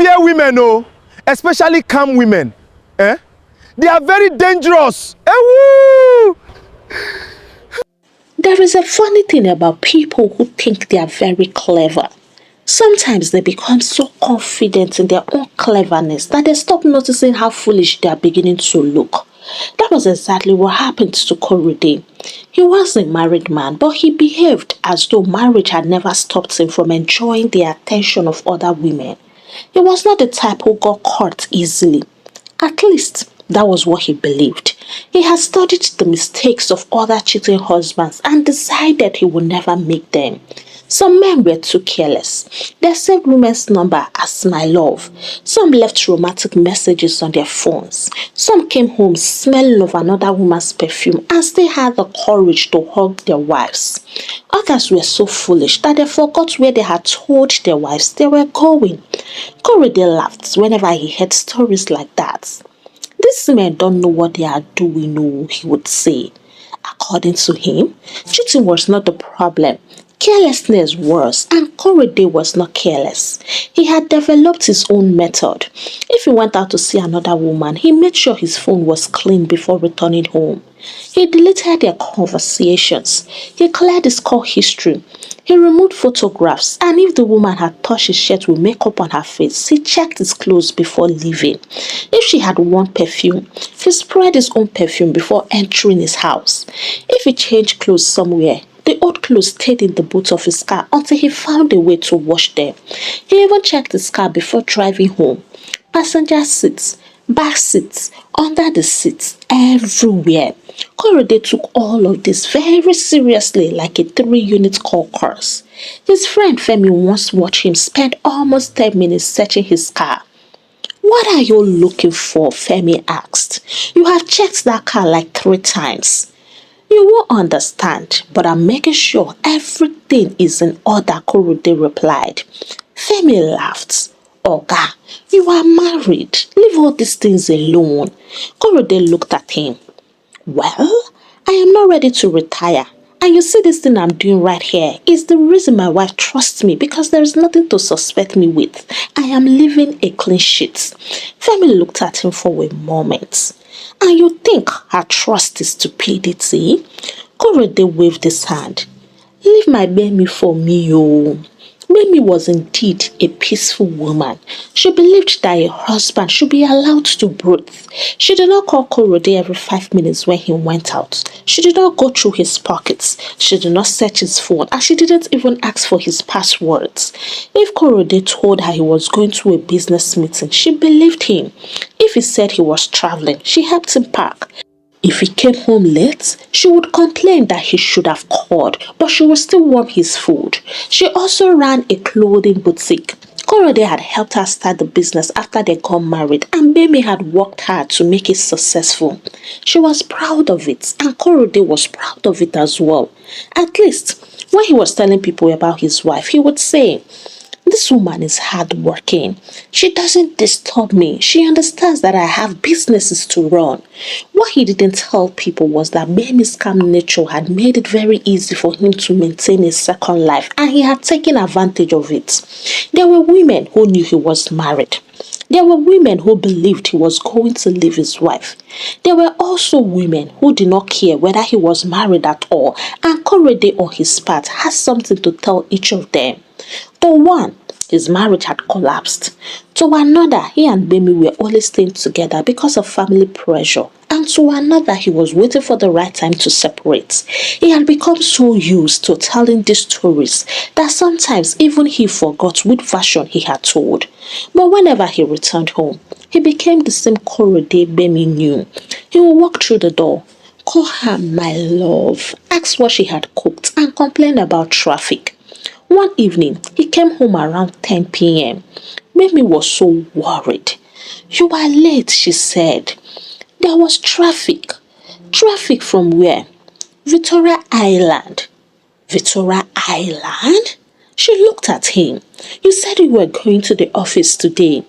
fear women, oh, especially calm women. Eh? They are very dangerous. Eh, There is a funny thing about people who think they are very clever. Sometimes they become so confident in their own cleverness that they stop noticing how foolish they are beginning to look. That was exactly what happened to Korede. He was a married man, but he behaved as though marriage had never stopped him from enjoying the attention of other women. He was not the type who got caught easily. At least, that was what he believed. He had studied the mistakes of other cheating husbands and decided he would never make them. Some men were too careless. They saved women's number as my love. Some left romantic messages on their phones. Some came home smelling of another woman's perfume and still had the courage to hug their wives. Others were so foolish that they forgot where they had told their wives they were going. Korede laughed whenever he heard stories like that. These men don't know what they are doing, no, he would say. According to him, cheating was not the problem. Carelessness was, and Korede was not careless. He had developed his own method. If he went out to see another woman, he made sure his phone was clean before returning home. He deleted their conversations. He cleared his call history. He removed photographs, and if the woman had touched his shirt with makeup on her face, he checked his clothes before leaving. If she had worn perfume, he sprayed his own perfume before entering his house. If he changed clothes somewhere, the old clothes stayed in the boot of his car until he found a way to wash them. He even checked his car before driving home. Passenger seats, back seats, under the seats, everywhere. Korede took all of this very seriously, like a 3-unit core course. His friend Femi once watched him spend almost 10 minutes searching his car. "What are you looking for?" Femi asked. "You have checked that car like 3 times. "You won't understand, but I'm making sure everything is in order," Korede replied. Femi laughed. "Oga, you are married. Leave all these things alone." Korede looked at him. "Well, I am not ready to retire. And you see this thing I'm doing right here is the reason my wife trusts me because there is nothing to suspect me with. I am living a clean sheet." Femi looked at him for a moment. "And you think her trust is stupidity?" Korede waved his hand. "Leave my Gbemi for me, oh." Gbemi was indeed a peaceful woman. She believed that a husband should be allowed to breathe. She did not call Korede every 5 minutes when he went out. She did not go through his pockets. She did not search his phone, and she didn't even ask for his passwords. If Korede told her he was going to a business meeting, she believed him. If he said he was traveling, she helped him pack. If he came home late, she would complain that he should have called, but she would still warm his food. She also ran a clothing boutique. Korede had helped her start the business after they got married, and Gbemi had worked hard to make it successful. She was proud of it, and Korede was proud of it as well. At least, when he was telling people about his wife, he would say, "This woman is hardworking. She doesn't disturb me. She understands that I have businesses to run." What he didn't tell people was that Gbemi's calm nature had made it very easy for him to maintain a second life, and he had taken advantage of it. There were women who knew he was married. There were women who believed he was going to leave his wife. There were also women who did not care whether he was married at all, and Korede on his part had something to tell each of them. To one, his marriage had collapsed. To another, he and Gbemi were only staying together because of family pressure. And to another, he was waiting for the right time to separate. He had become so used to telling these stories that sometimes even he forgot which version he had told. But whenever he returned home, he became the same Korede Gbemi knew. He would walk through the door, call her my love, ask what she had cooked, and complain about traffic. One evening, he came home around 10 p.m. Gbemi was so worried. "You are late," she said. "There was traffic." "Traffic from where?" "Victoria Island." "Victoria Island?" She looked at him. "You said you were going to the office today."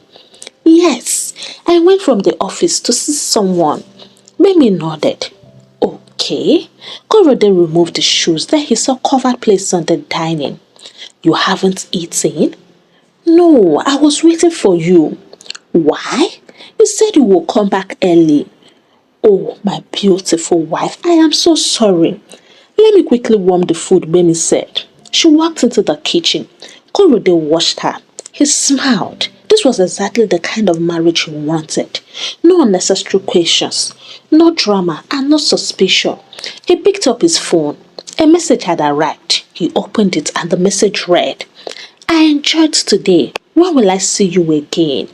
"Yes, I went from the office to see someone." Gbemi nodded. "Okay." Korede removed the shoes. Then he saw covered plates on the dining. "You haven't eaten?" No, I was waiting for you. Why? You said you will come back early. Oh, my beautiful wife, I am so sorry. Let me quickly warm the food, Gbemi said. She walked into the kitchen. Korede watched her. He smiled. This was exactly the kind of marriage he wanted. No unnecessary questions, no drama, and no suspicion. He picked up his phone. A message had arrived. He opened it and the message read, I enjoyed today. When will I see you again?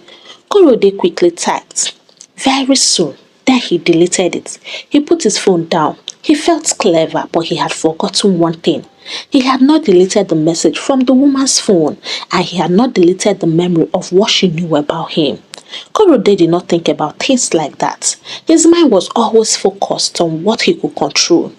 Korede quickly typed, very soon. Then he deleted it. He put his phone down. He felt clever, but he had forgotten one thing. He had not deleted the message from the woman's phone, and he had not deleted the memory of what she knew about him. Korede did not think about things like that. His mind was always focused on what he could control.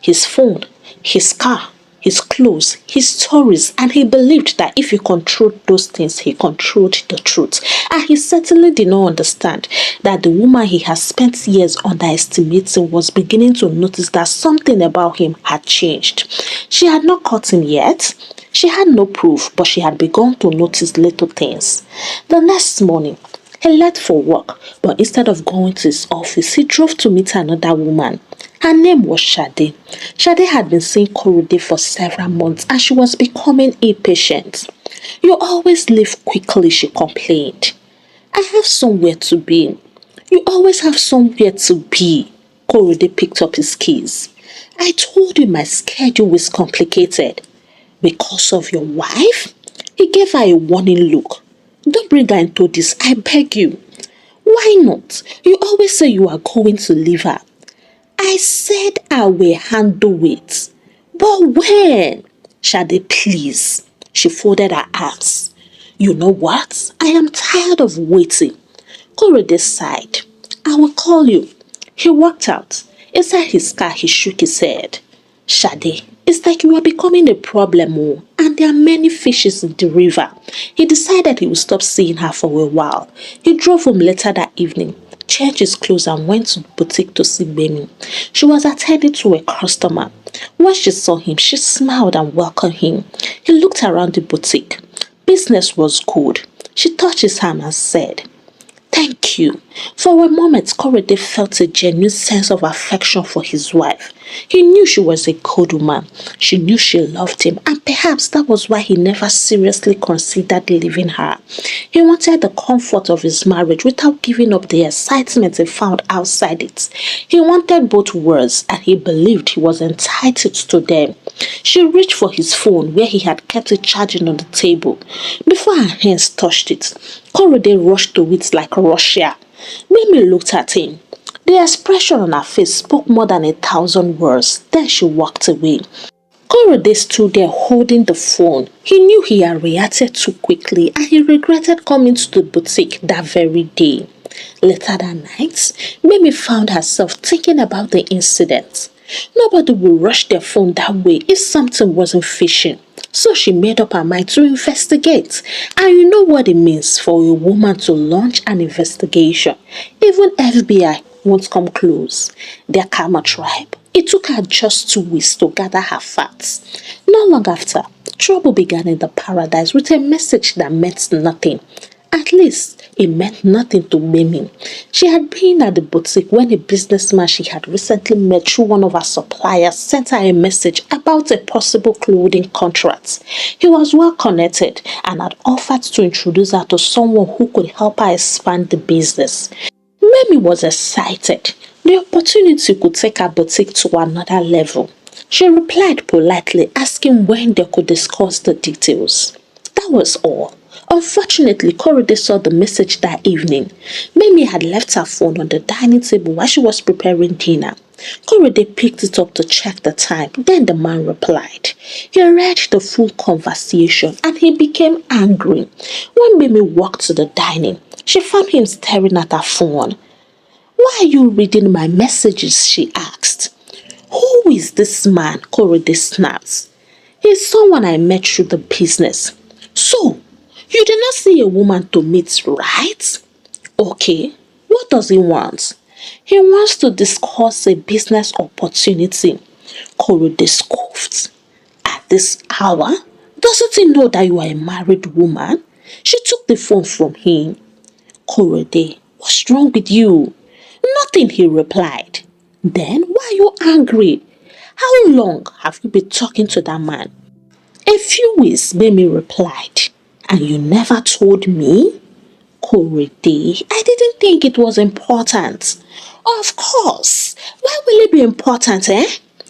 His phone, his car, his clothes, his stories, and he believed that if he controlled those things, he controlled the truth. And he certainly did not understand that the woman he had spent years underestimating was beginning to notice that something about him had changed. She had not caught him yet. She had no proof, but she had begun to notice little things. The next morning, he left for work, but instead of going to his office, he drove to meet another woman. Her name was Shade. Shade had been seeing Korede for several months and she was becoming impatient. You always leave quickly, she complained. I have somewhere to be. You always have somewhere to be. Korede picked up his keys. I told you my schedule was complicated. Because of your wife? He gave her a warning look. Don't bring her into this, I beg you. Why not? You always say you are going to leave her. I said I will handle it. But when? Shade, please. She folded her arms. You know what? I am tired of waiting. Korede sighed. I will call you. He walked out. Inside his car, he shook his head. Shade, it's like you are becoming a problem, oh, and there are many fishes in the river. He decided he would stop seeing her for a while. He drove home later that evening, changed his clothes and went to the boutique to see Gbemi. She was attending to a customer. When she saw him, she smiled and welcomed him. He looked around the boutique. Business was good. She touched his hand and said, Thank you. For a moment, Korede felt a genuine sense of affection for his wife. He knew she was a good woman. She knew she loved him, and perhaps that was why he never seriously considered leaving her. He wanted the comfort of his marriage without giving up the excitement he found outside it. He wanted both worlds, and he believed he was entitled to them. She reached for his phone where he had kept it charging on the table. Before her hands touched it, Korede rushed to it like Russia. Mimi looked at him. The expression on her face spoke more than 1,000 words. Then she walked away. Korede stood there holding the phone. He knew he had reacted too quickly and he regretted coming to the boutique that very day. Later that night, Mimi found herself thinking about the incident. Nobody would rush their phone that way if something wasn't fishing. So she made up her mind to investigate. And you know what it means for a woman to launch an investigation. Even FBI won't come close. Their Kamma tribe. It took her just 2 weeks to gather her facts. Not long after, trouble began in the paradise with a message that meant nothing. At least, it meant nothing to Gbemi. She had been at the boutique when a businessman she had recently met through one of her suppliers sent her a message about a possible clothing contract. He was well connected and had offered to introduce her to someone who could help her expand the business. Gbemi was excited. The opportunity could take her boutique to another level. She replied politely, asking when they could discuss the details. That was all. Unfortunately, Korede saw the message that evening. Gbemi had left her phone on the dining table while she was preparing dinner. Korede picked it up to check the time. Then the man replied. He read the full conversation and he became angry. When Gbemi walked to the dining, she found him staring at her phone. Why are you reading my messages? She asked. Who is this man? Korede snapped. He's someone I met through the business. So, you did not see a woman to meet, right? Okay, what does he want? He wants to discuss a business opportunity. Korede scoffed. At this hour? Doesn't he know that you are a married woman? She took the phone from him. Korede, what's wrong with you? Nothing, he replied. Then why are you angry? How long have you been talking to that man? A few weeks, Gbemi replied. And you never told me? Korede, I didn't think it was important. Of course. Why will it be important, eh?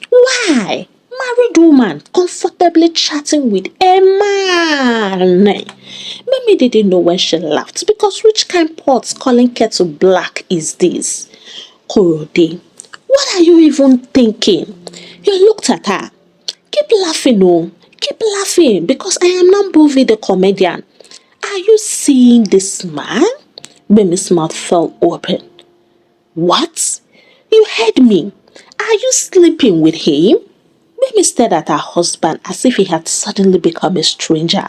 Why? Married woman comfortably chatting with a man. Mimi didn't know when she laughed because which kind pot calling kettle black is this? Korede, what are you even thinking? You looked at her. Keep laughing, oh. Keep laughing because I am not Bovi the comedian. Are you seeing this man? Mimi's mouth fell open. What? You heard me. Are you sleeping with him? Mimi stared at her husband as if he had suddenly become a stranger.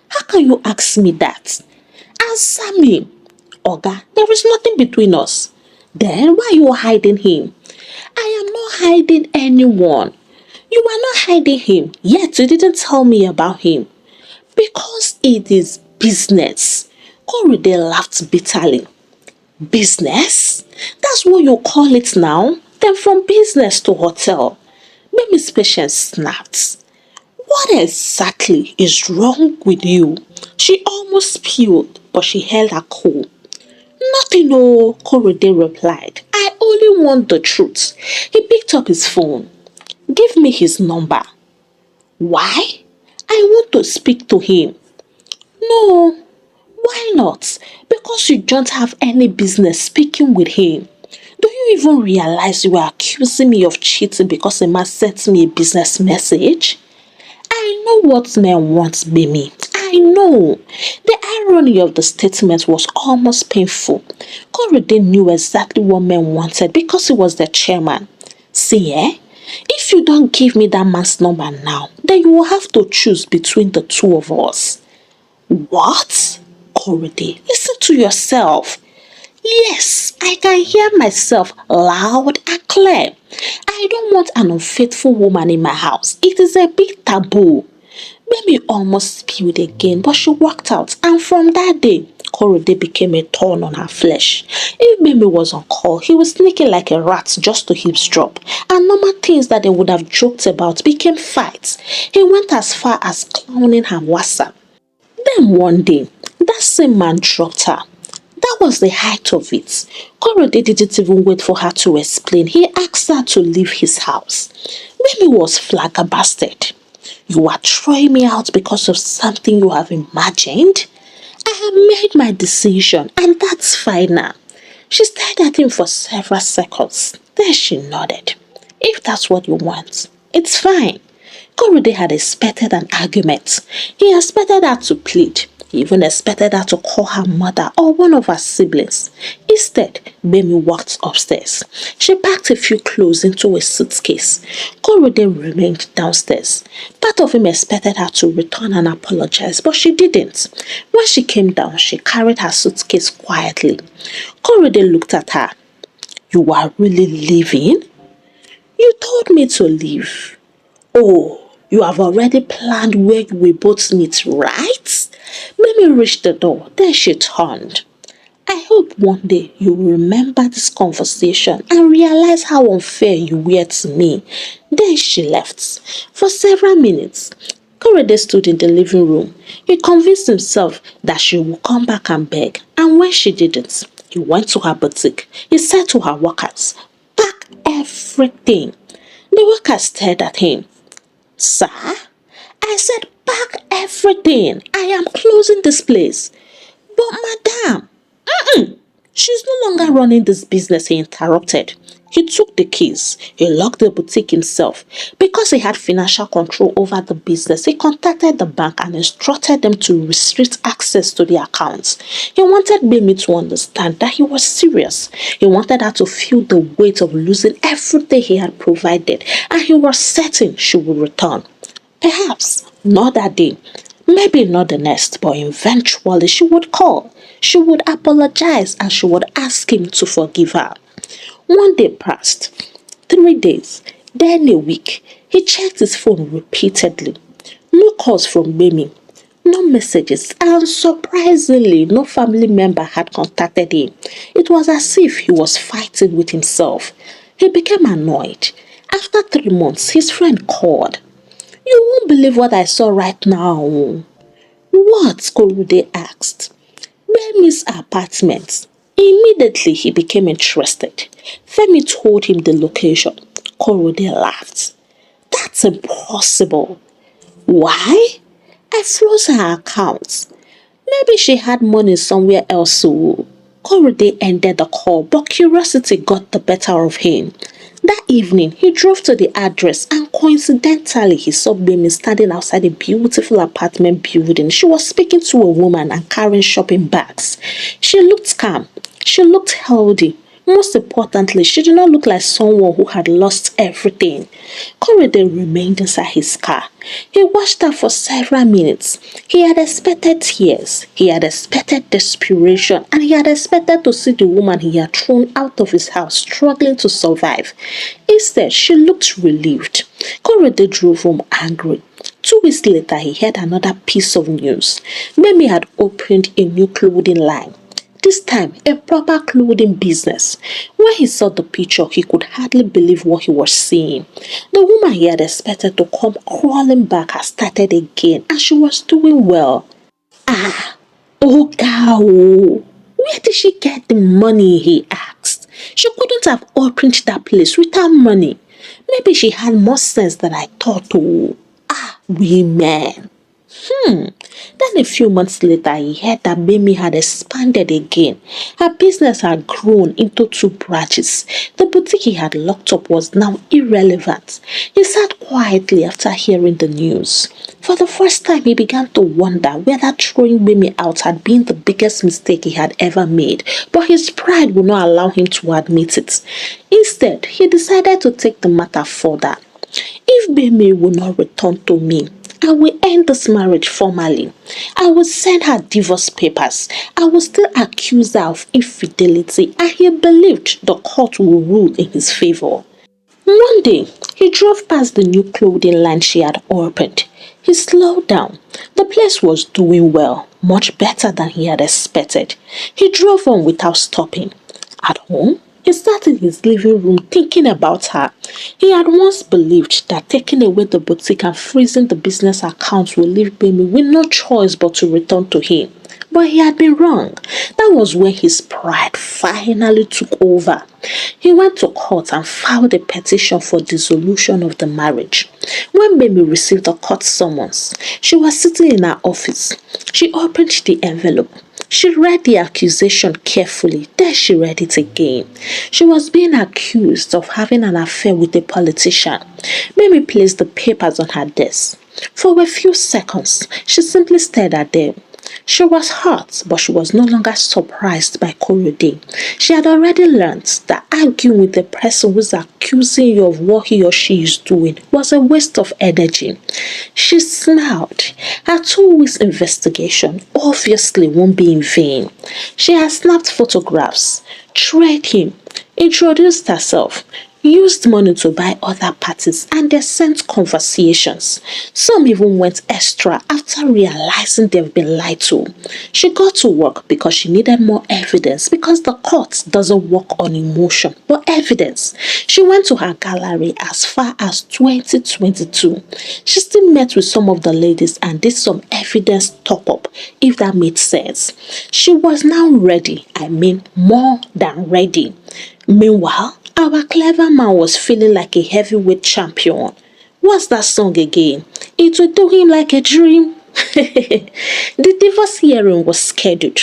How can you ask me that? Answer me. Oga, there is nothing between us. Then why are you hiding him? I am not hiding anyone. You are not hiding him, yet you didn't tell me about him. Because it is business. Korede laughed bitterly. Business? That's what you call it now? Then from business to hotel. Mimi's patience snapped. What exactly is wrong with you? She almost spilled, but she held her cool. Nothing, oh, Korede replied. I only want the truth. He picked up his phone. Give me his number. Why? I want to speak to him. No. Why not? Because you don't have any business speaking with him. Do you even realize you are accusing me of cheating because a man sent me a business message? I know what men want, Gbemi. I know. The irony of the statement was almost painful. Korede knew exactly what men wanted because he was the chairman. See, if you don't give me that man's number now, then you will have to choose between the two of us. What? Korede, listen to yourself. Yes, I can hear myself loud and clear. I don't want an unfaithful woman in my house. It is a big taboo. Mimi almost spilled again, but she walked out, and from that day, Korede became a thorn on her flesh. If Mimi was on call, he was sneaking like a rat just to eavesdrop, and normal things that they would have joked about became fights. He went as far as clowning her WhatsApp. Then one day, that same man dropped her. That was the height of it. Korede didn't even wait for her to explain. He asked her to leave his house. Mimi was flabbergasted. You are throwing me out because of something you have imagined? I have made my decision and that's final. She stared at him for several seconds. Then she nodded. If that's what you want, it's fine. Korede had expected an argument. He expected her to plead. He even expected her to call her mother or one of her siblings. Instead, Gbemi walked upstairs. She packed a few clothes into a suitcase. Korede remained downstairs. Part of him expected her to return and apologize, but she didn't. When she came down, she carried her suitcase quietly. Korede looked at her. You are really leaving? You told me to leave. Oh, you have already planned where you will both meet, right? Mimi reached the door, then she turned. I hope one day you will remember this conversation and realize how unfair you were to me. Then she left. For several minutes, Korede stood in the living room. He convinced himself that she would come back and beg, and when she didn't, he went to her boutique. He said to her workers, pack everything. The workers stared at him. Sir? I said pack everything. I am closing this place. But madam, she's no longer running this business, he interrupted. He took the keys. He locked the boutique himself. Because he had financial control over the business, he contacted the bank and instructed them to restrict access to the accounts. He wanted Gbemi to understand that he was serious. He wanted her to feel the weight of losing everything he had provided, and he was certain she would return. Perhaps not that day, maybe not the next, but eventually she would call. She would apologize and she would ask him to forgive her. One day passed, 3 days, then a week. He checked his phone repeatedly. No calls from Gbemi. No messages, and surprisingly, no family member had contacted him. It was as if he was fighting with himself. He became annoyed. After 3 months, his friend called. You won't believe what I saw right now. What? Korede asked. Gbemi's apartment. Immediately he became interested. Femi told him the location. Korede laughed. That's impossible. Why? I froze her account. Maybe she had money somewhere else. So Korede ended the call, but curiosity got the better of him. That evening, he drove to the address and coincidentally he saw Gbemi standing outside a beautiful apartment building. She was speaking to a woman and carrying shopping bags. She looked calm. She looked healthy. Most importantly, she did not look like someone who had lost everything. Korede remained inside his car. He watched her for several minutes. He had expected tears, he had expected desperation, and he had expected to see the woman he had thrown out of his house struggling to survive. Instead, she looked relieved. Korede drove home angry. 2 weeks later, he heard another piece of news. Gbemi had opened a new clothing line. This time, a proper clothing business. When he saw the picture, he could hardly believe what he was seeing. The woman he had expected to come crawling back had started again and she was doing well. Oh cow! Where did she get the money, he asked. She couldn't have opened that place without money. Maybe she had more sense than I thought. Oh, women. Then a few months later, he heard that Gbemi had expanded again. Her business had grown into 2 branches. The boutique he had locked up was now irrelevant. He sat quietly after hearing the news. For the first time, he began to wonder whether throwing Gbemi out had been the biggest mistake he had ever made, but his pride would not allow him to admit it. Instead, he decided to take the matter further. If Gbemi will not return to me, I will end this marriage formally. I will send her divorce papers. I will still accuse her of infidelity, and he believed the court will rule in his favor. One day, he drove past the new clothing line she had opened. He slowed down. The place was doing well, much better than he had expected. He drove on without stopping. At home, he sat in his living room thinking about her. He had once believed that taking away the boutique and freezing the business accounts would leave Gbemi with no choice but to return to him. But he had been wrong. That was when his pride finally took over. He went to court and filed a petition for dissolution of the marriage. When Gbemi received the court summons, she was sitting in her office. She opened the envelope. She read the accusation carefully, then she read it again. She was being accused of having an affair with a politician. Gbemi placed the papers on her desk. For a few seconds, she simply stared at them. She was hurt, but she was no longer surprised by Korede. She had already learned that arguing with the person who is accusing you of what he or she is doing was a waste of energy. She smiled. Her 2 weeks investigation obviously won't be in vain. She had snapped photographs, trailed him, introduced herself, used money to buy other parties, and they sent conversations. Some even went extra after realizing they've been lied to. She got to work because she needed more evidence, because the court doesn't work on emotion but evidence. She went to her gallery as far as 2022. She still met with some of the ladies and did some evidence top up, if that made sense. She was now ready, more than ready. Meanwhile, our clever man was feeling like a heavyweight champion. What's that song again? It will do him like a dream. The divorce hearing was scheduled.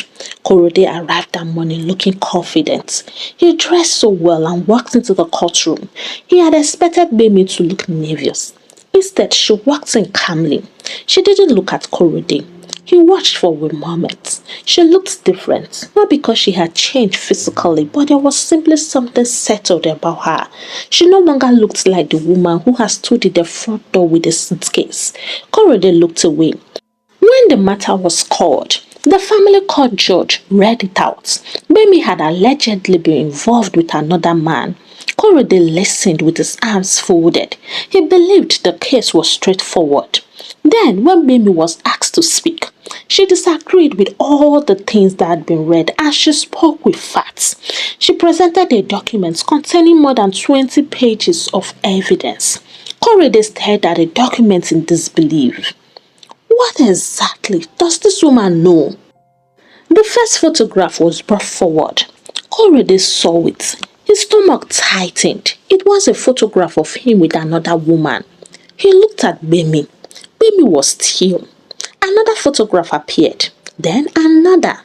Korede arrived that morning looking confident. He dressed so well and walked into the courtroom. He had expected Gbemi to look nervous. Instead, she walked in calmly. She didn't look at Korede. He watched for a moment. She looked different, not because she had changed physically, but there was simply something settled about her. She no longer looked like the woman who had stood in the front door with a suitcase. Korede looked away. When the matter was called, the family court judge read it out. Gbemi had allegedly been involved with another man. Korede listened with his arms folded. He believed the case was straightforward. Then, when Gbemi was asked to speak, She disagreed with all the things that had been read and she spoke with facts. She presented a document containing more than 20 pages of evidence. Korede stared at the document in disbelief. What exactly does this woman know? The first photograph was brought forward. Korede saw it. His stomach tightened. It was a photograph of him with another woman. He looked at Gbemi. Gbemi was still. Another photograph appeared. Then another.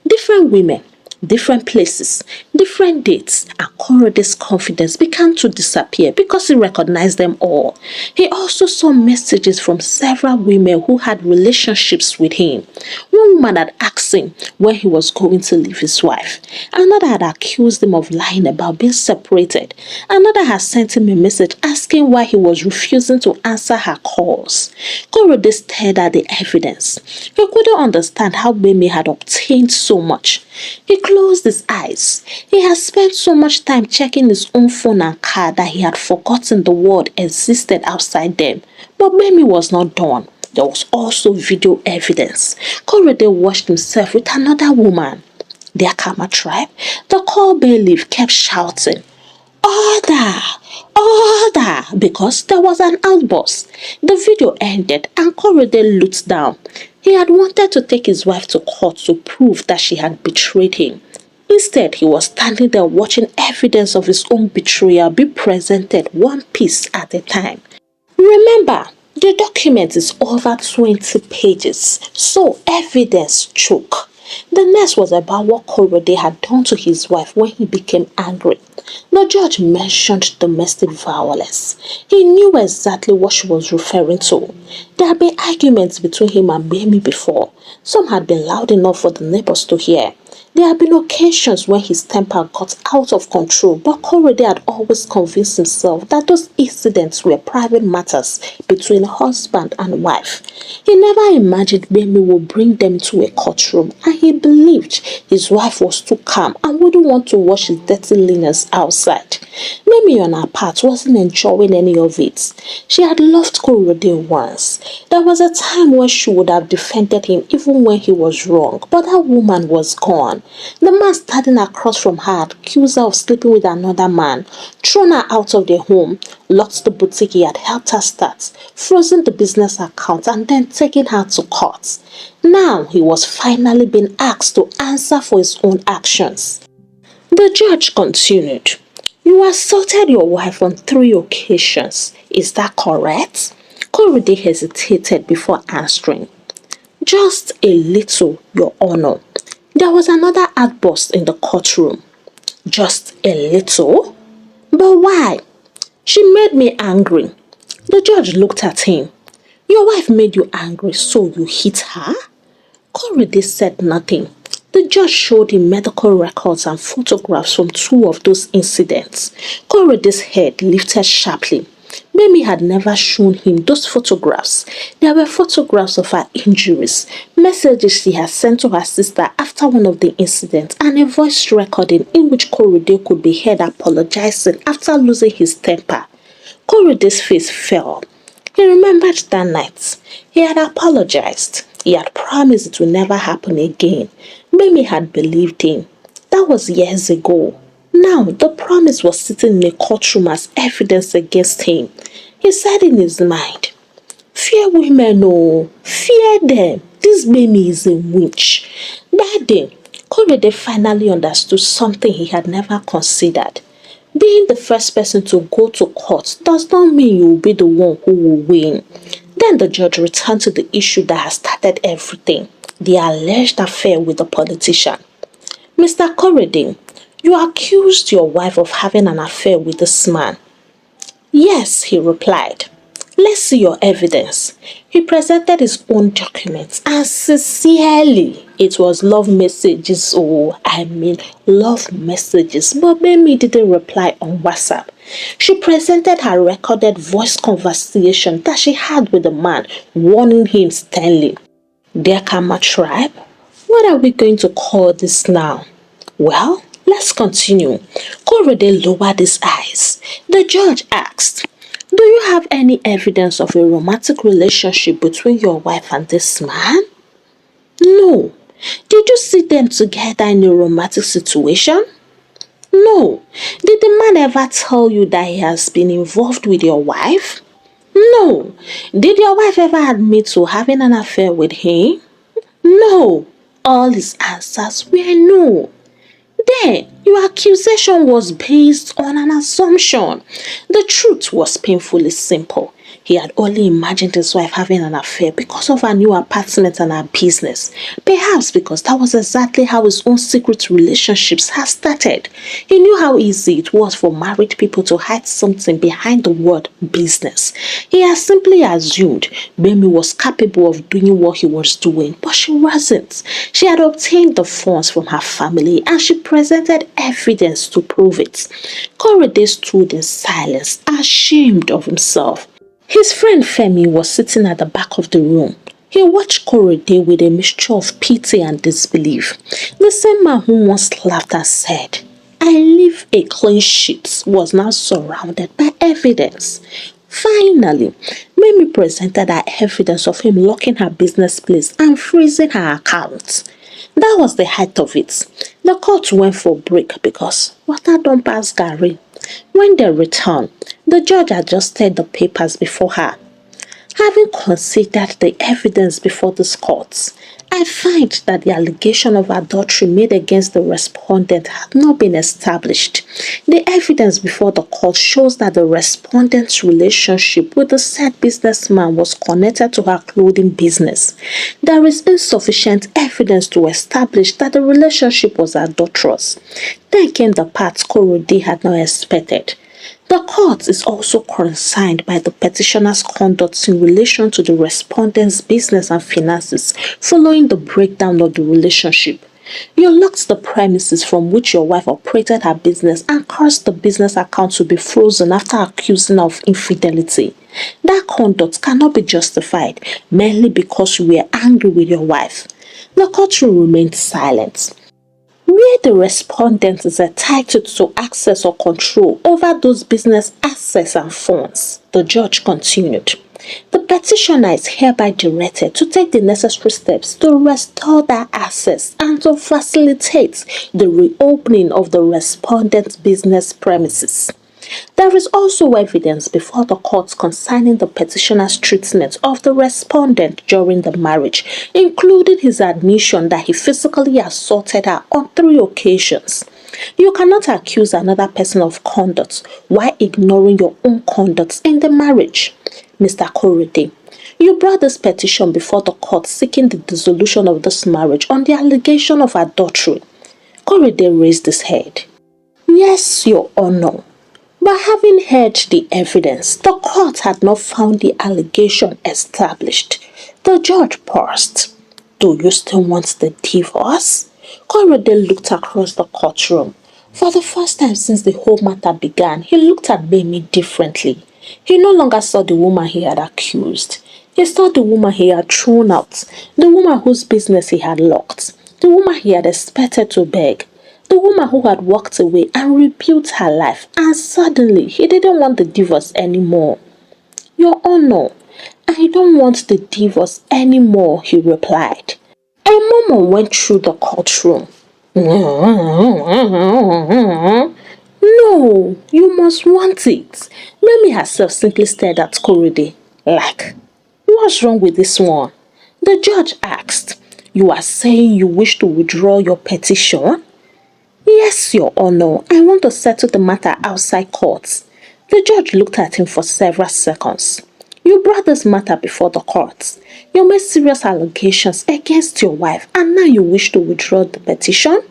Different women, different places, different dates, and Korede's confidence began to disappear because he recognized them all. He also saw messages from several women who had relationships with him. One woman had asked him when he was going to leave his wife. Another had accused him of lying about being separated. Another had sent him a message asking why he was refusing to answer her calls. Korede stared at the evidence. He couldn't understand how Gbemi had obtained so much. He closed his eyes. He had spent so much time checking his own phone and car that he had forgotten the world existed outside them. But Gbemi was not done. There was also video evidence. Korede watched himself with another woman. Their Kamma tribe, the call bailiff, kept shouting, "Order! Order!" because there was an outburst. The video ended and Korede looked down. He had wanted to take his wife to court to prove that she had betrayed him. Instead, he was standing there watching evidence of his own betrayal be presented one piece at a time. Remember, the document is over 20 pages, so evidence choke. The next was about what Korede had done to his wife when he became angry. The judge mentioned domestic violence. He knew exactly what she was referring to. There had been arguments between him and Gbemi before. Some had been loud enough for the neighbors to hear. There had been occasions when his temper got out of control, but Korede had always convinced himself that those incidents were private matters between husband and wife. He never imagined Gbemi would bring them to a courtroom, and he believed his wife was too calm and wouldn't want to wash his dirty linens outside. Gbemi on her part wasn't enjoying any of it. She had loved Korede once. There was a time when she would have defended him even when he was wrong, but that woman was gone. The man standing across from her had accused her of sleeping with another man, thrown her out of their home, locked the boutique he had helped her start, frozen the business account, and then taken her to court. Now he was finally being asked to answer for his own actions. The judge continued, "You assaulted your wife on 3 occasions. Is that correct?" Korede hesitated before answering. "Just a little, Your Honor." There was another outburst in the courtroom. "Just a little? But why?" "She made me angry." The judge looked at him. "Your wife made you angry, so you hit her?" Korede said nothing. The judge showed him medical records and photographs from 2 of those incidents. Korede's head lifted sharply. Gbemi had never shown him those photographs. There were photographs of her injuries, messages she had sent to her sister after one of the incidents, and a voice recording in which Korede could be heard apologizing after losing his temper. Korede's face fell. He remembered that night. He had apologized. He had promised it would never happen again. Gbemi had believed him. That was years ago. Now, the promise was sitting in a courtroom as evidence against him. He said in his mind, "Fear women, oh, fear them. This Gbemi is a witch." That day, Korede finally understood something he had never considered. Being the first person to go to court does not mean you will be the one who will win. Then the judge returned to the issue that had started everything, the alleged affair with the politician. "Mr. Korede, you accused your wife of having an affair with this man." "Yes," he replied. "Let's see your evidence." He presented his own documents and sincerely, it was love messages, love messages, but Gbemi didn't reply on WhatsApp. She presented her recorded voice conversation that she had with the man, warning him sternly. "Dear Kamma tribe, what are we going to call this now?" "Well, let's continue." Korede lowered his eyes. The judge asked, "Do you have any evidence of a romantic relationship between your wife and this man?" No. Did you see them together in a romantic situation? No. Did the man ever tell you that he has been involved with your wife? No. Did your wife ever admit to having an affair with him? No. All his answers were no. Then, your accusation was based on an assumption. The truth was painfully simple. He had only imagined his wife having an affair because of her new apartment and her business. Perhaps because that was exactly how his own secret relationships had started. He knew how easy it was for married people to hide something behind the word business. He had simply assumed Gbemi was capable of doing what he was doing, but she wasn't. She had obtained the funds from her family and she presented evidence to prove it. Korede stood in silence, ashamed of himself. His friend Femi was sitting at the back of the room. He watched Korede with a mixture of pity and disbelief. The same man who once laughed and said, "I leave a clean sheet," was now surrounded by evidence. Finally, Mimi presented her evidence of him locking her business place and freezing her account. That was the height of it. The court went for break because water don't pass Gary. When they returned, the judge adjusted the papers before her. Having considered the evidence before this court, I find that the allegation of adultery made against the respondent had not been established. The evidence before the court shows that the respondent's relationship with the said businessman was connected to her clothing business. There is insufficient evidence to establish that the relationship was adulterous. Then came the part Korede had not expected. The court is also concerned by the petitioner's conduct in relation to the respondent's business and finances following the breakdown of the relationship. You locked the premises from which your wife operated her business and caused the business account to be frozen after accusing her of infidelity. That conduct cannot be justified merely because you were angry with your wife. The courtroom remained silent. Where the respondent is entitled to access or control over those business assets and funds, the judge continued. The petitioner is hereby directed to take the necessary steps to restore that access and to facilitate the reopening of the respondent's business premises. There is also evidence before the court concerning the petitioner's treatment of the respondent during the marriage, including his admission that he physically assaulted her on 3 occasions. You cannot accuse another person of conduct while ignoring your own conduct in the marriage. Mr. Korede, you brought this petition before the court seeking the dissolution of this marriage on the allegation of adultery. Korede raised his head. Yes, Your Honor. But having heard the evidence, the court had not found the allegation established. The judge paused. Do you still want the divorce? Korede looked across the courtroom. For the first time since the whole matter began, he looked at Gbemi differently. He no longer saw the woman he had accused. He saw the woman he had thrown out, the woman whose business he had locked, the woman he had expected to beg, the woman who had walked away and rebuilt her life, and suddenly he didn't want the divorce anymore. Your Honor, I don't want the divorce anymore, he replied. A murmur went through the courtroom. No, you must want it. Mimi herself simply stared at Korede, like, what's wrong with this one? The judge asked, you are saying you wish to withdraw your petition? Yes, Your Honor, I want to settle the matter outside court. The judge looked at him for several seconds. You brought this matter before the court. You made serious allegations against your wife and now you wish to withdraw the petition?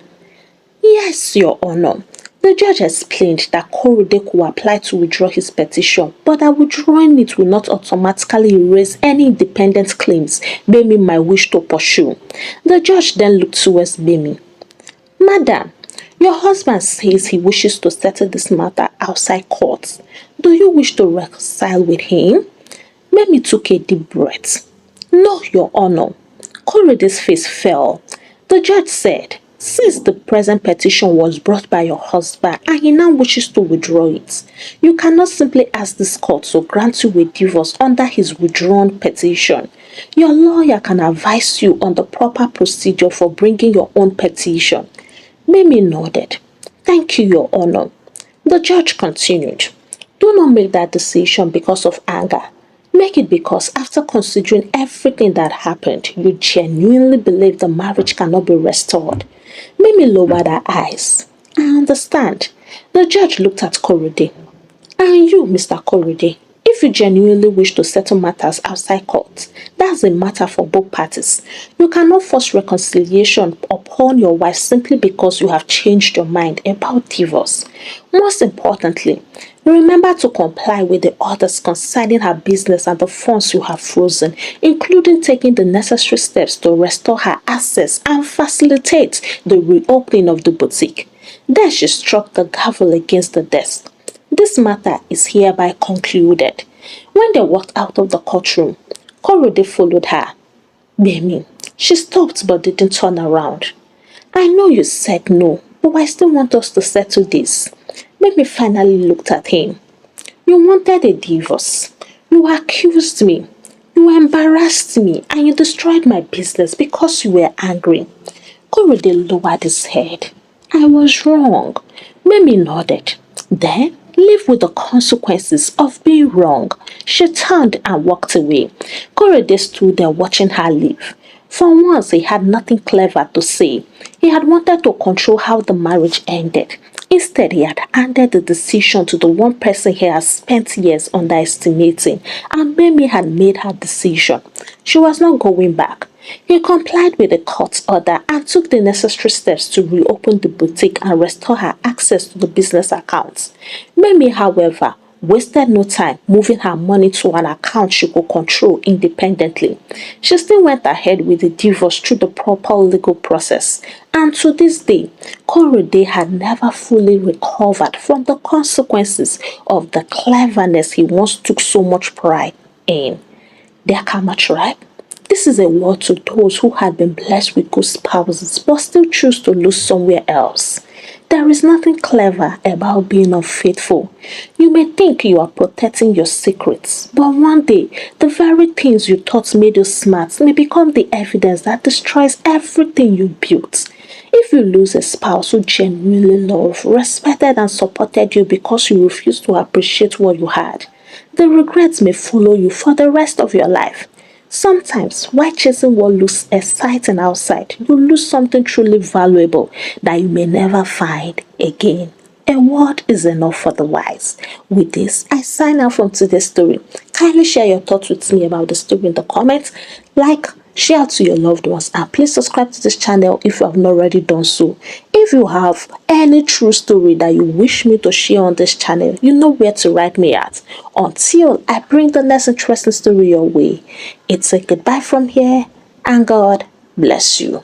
Yes, Your Honor. The judge explained that Korede could apply to withdraw his petition, but that withdrawing it will not automatically erase any independent claims Gbemi might wish to pursue. The judge then looked towards Gbemi. Madam, your husband says he wishes to settle this matter outside court. Do you wish to reconcile with him? Gbemi took a deep breath. No, Your Honor. Korede's face fell. The judge said, since the present petition was brought by your husband and he now wishes to withdraw it, you cannot simply ask this court to grant you a divorce under his withdrawn petition. Your lawyer can advise you on the proper procedure for bringing your own petition. Gbemi nodded. Thank you, Your Honor. The judge continued. Do not make that decision because of anger. Make it because after considering everything that happened, you genuinely believe the marriage cannot be restored. Gbemi lowered her eyes. I understand. The judge looked at Korede. And you, Mr. Korede, if you genuinely wish to settle matters outside court, that's a matter for both parties. You cannot force reconciliation upon your wife simply because you have changed your mind about divorce. Most importantly, remember to comply with the orders concerning her business and the funds you have frozen, including taking the necessary steps to restore her assets and facilitate the reopening of the boutique. Then she struck the gavel against the desk. This matter is hereby concluded. When they walked out of the courtroom, Korede followed her. Gbemi, she stopped but didn't turn around. I know you said no, but I still want us to settle this. Gbemi finally looked at him. You wanted a divorce. You accused me. You embarrassed me and you destroyed my business because you were angry. Korede lowered his head. I was wrong. Gbemi nodded. Then live with the consequences of being wrong. She turned and walked away. Korede stood there watching her leave. For once, he had nothing clever to say. He had wanted to control how the marriage ended. Instead, he had handed the decision to the one person he had spent years underestimating, and Gbemi had made her decision. She was not going back. He complied with the court order and took the necessary steps to reopen the boutique and restore her access to the business accounts. Gbemi, however, wasted no time moving her money to an account she could control independently. She still went ahead with the divorce through the proper legal process, and to this day, Korede had never fully recovered from the consequences of the cleverness he once took so much pride in. Their Kamma tribe. This is a word to those who had been blessed with good spouses but still choose to lose somewhere else. There is nothing clever about being unfaithful. You may think you are protecting your secrets, but one day, the very things you thought made you smart may become the evidence that destroys everything you built. If you lose a spouse who genuinely loved, respected, and supported you because you refused to appreciate what you had, the regrets may follow you for the rest of your life. Sometimes, while chasing what looks exciting outside, you lose something truly valuable that you may never find again. A word is enough for the wise. With this, I sign out from today's story. Kindly share your thoughts with me about the story in the comments. Like, share to your loved ones, and please subscribe to this channel if you have not already done so. If you have any true story that you wish me to share on this channel, you know where to write me at. Until I bring the next interesting story your way, it's a goodbye from here, and God bless you.